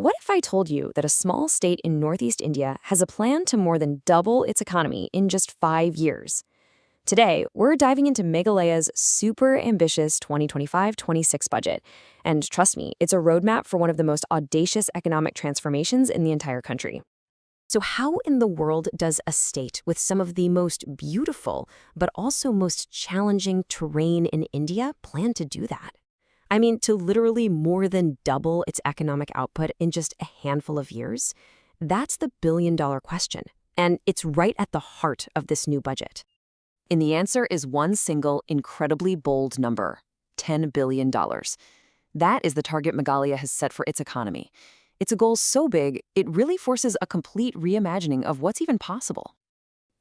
What if I told you that a small state in Northeast India has a plan to more than double its economy in just 5 years? Today, we're diving into Meghalaya's super ambitious 2025-26 budget. And trust me, it's a roadmap for one of the most audacious economic transformations in the entire country. So how in the world does a state with some of the most beautiful, but also most challenging terrain in India plan to do that? I mean, to literally more than double its economic output in just a handful of years? That's the billion-dollar question, and it's right at the heart of this new budget. And the answer is one single, incredibly bold number: $10 billion. That is the target Meghalaya has set for its economy. It's a goal so big, it really forces a complete reimagining of what's even possible.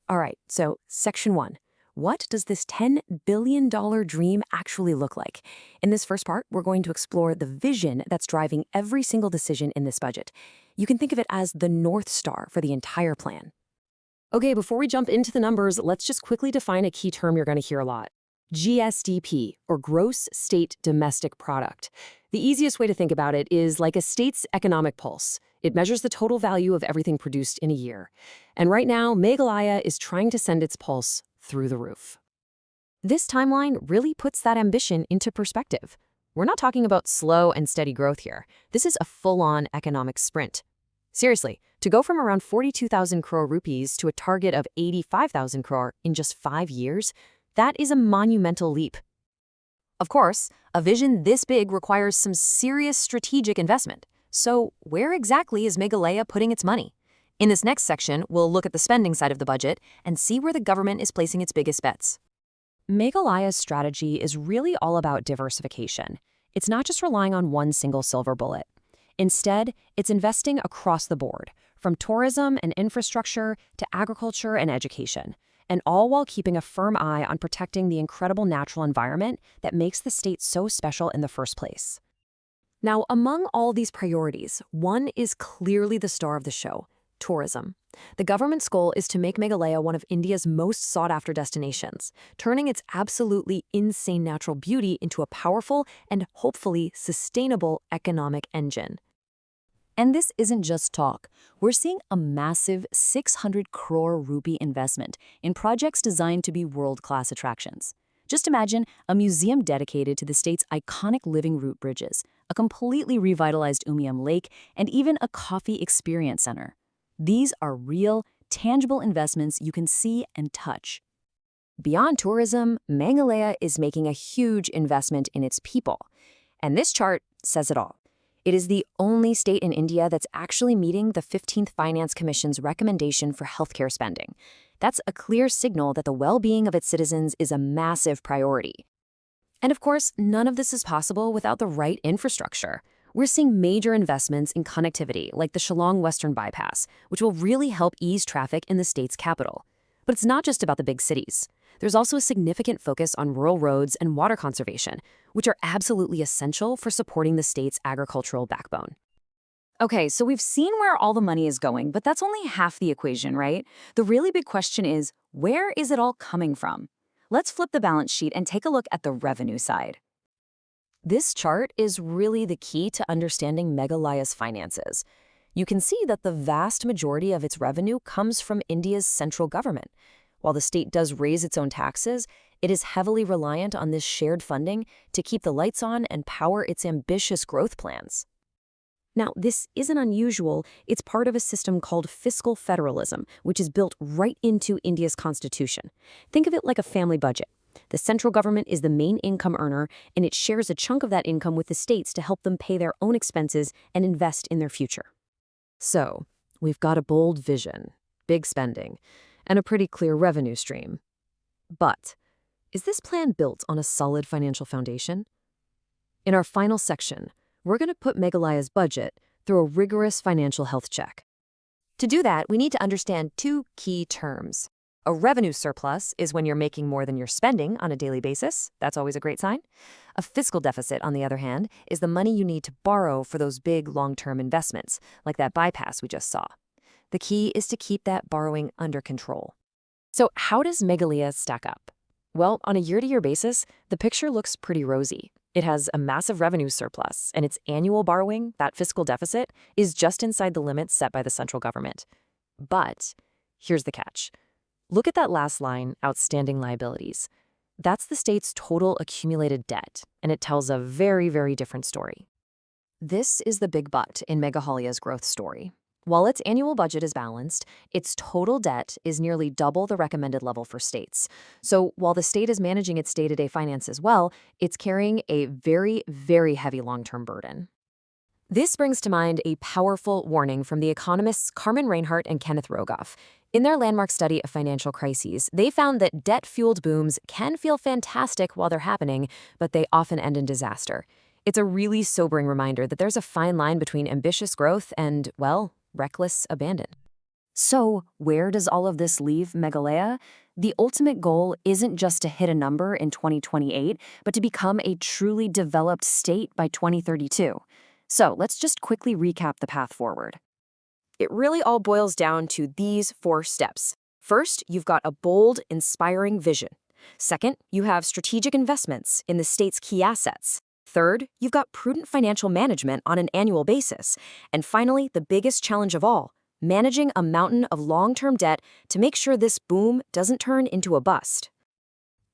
All right, so Section 1. What does this $10 billion dream actually look like? In this first part, we're going to explore the vision that's driving every single decision in this budget. You can think of it as the North Star for the entire plan. Okay, before we jump into the numbers, let's just quickly define a key term you're going to hear a lot. GSDP, or Gross State Domestic Product. The easiest way to think about it is like a state's economic pulse. It measures the total value of everything produced in a year. And right now, Meghalaya is trying to send its pulse through the roof. This timeline really puts that ambition into perspective. We're not talking about slow and steady growth here. This is a full-on economic sprint. Seriously, to go from around 42,000 crore rupees to a target of 85,000 crore in just 5 years, that is a monumental leap. Of course, a vision this big requires some serious strategic investment. So where exactly is Meghalaya putting its money? In this next section, we'll look at the spending side of the budget and see where the government is placing its biggest bets. Meghalaya's strategy is really all about diversification. It's not just relying on one single silver bullet. Instead, it's investing across the board, from tourism and infrastructure to agriculture and education, and all while keeping a firm eye on protecting the incredible natural environment that makes the state so special in the first place. Now, among all these priorities, one is clearly the star of the show: tourism. The government's goal is to make Meghalaya one of India's most sought-after destinations, turning its absolutely insane natural beauty into a powerful and hopefully sustainable economic engine. And this isn't just talk. We're seeing a massive 600 crore rupee investment in projects designed to be world-class attractions. Just imagine a museum dedicated to the state's iconic living root bridges, a completely revitalized Lake, and even a coffee experience center. These are real, tangible investments you can see and touch. Beyond tourism, Meghalaya is making a huge investment in its people. And this chart says it all. It is the only state in India that's actually meeting the 15th Finance Commission's recommendation for healthcare spending. That's a clear signal that the well-being of its citizens is a massive priority. And of course, none of this is possible without the right infrastructure. We're seeing major investments in connectivity, like the Shillong Western Bypass, which will really help ease traffic in the state's capital. But it's not just about the big cities. There's also a significant focus on rural roads and water conservation, which are absolutely essential for supporting the state's agricultural backbone. Okay, so we've seen where all the money is going, but that's only half the equation, right? The really big question is, where is it all coming from? Let's flip the balance sheet and take a look at the revenue side. This chart is really the key to understanding Meghalaya's finances. You can see that the vast majority of its revenue comes from India's central government. While the state does raise its own taxes, it is heavily reliant on this shared funding to keep the lights on and power its ambitious growth plans. Now, this isn't unusual. It's part of a system called fiscal federalism, which is built right into India's constitution. Think of it like a family budget. The central government is the main income earner, and it shares a chunk of that income with the states to help them pay their own expenses and invest in their future. So, we've got a bold vision, big spending, and a pretty clear revenue stream. But is this plan built on a solid financial foundation? In our final section, we're going to put Meghalaya's budget through a rigorous financial health check. To do that, we need to understand two key terms. A revenue surplus is when you're making more than you're spending on a daily basis. That's always a great sign. A fiscal deficit, on the other hand, is the money you need to borrow for those big long-term investments, like that bypass we just saw. The key is to keep that borrowing under control. So how does Meghalaya stack up? Well, on a year-to-year basis, the picture looks pretty rosy. It has a massive revenue surplus, and its annual borrowing, that fiscal deficit, is just inside the limits set by the central government. But here's the catch. Look at that last line, outstanding liabilities. That's the state's total accumulated debt, and it tells a very, very different story. This is the big but in Meghalaya's growth story. While its annual budget is balanced, its total debt is nearly double the recommended level for states. So while the state is managing its day-to-day finances well, it's carrying a very, very heavy long-term burden. This brings to mind a powerful warning from the economists Carmen Reinhart and Kenneth Rogoff. In their landmark study of financial crises, they found that debt-fueled booms can feel fantastic while they're happening, but they often end in disaster. It's a really sobering reminder that there's a fine line between ambitious growth and, well, reckless abandon. So, where does all of this leave Meghalaya? The ultimate goal isn't just to hit a number in 2028, but to become a truly developed state by 2032. So, let's just quickly recap the path forward. It really all boils down to these 4 steps. First, you've got a bold, inspiring vision. Second, you have strategic investments in the state's key assets. Third, you've got prudent financial management on an annual basis. And finally, the biggest challenge of all, managing a mountain of long-term debt to make sure this boom doesn't turn into a bust.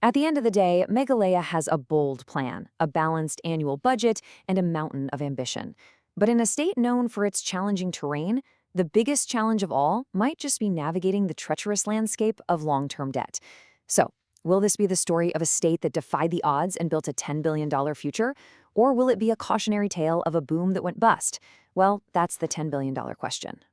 At the end of the day, Meghalaya has a bold plan, a balanced annual budget, and a mountain of ambition. But in a state known for its challenging terrain, the biggest challenge of all might just be navigating the treacherous landscape of long-term debt. So, will this be the story of a state that defied the odds and built a $10 billion future? Or will it be a cautionary tale of a boom that went bust? Well, that's the $10 billion question.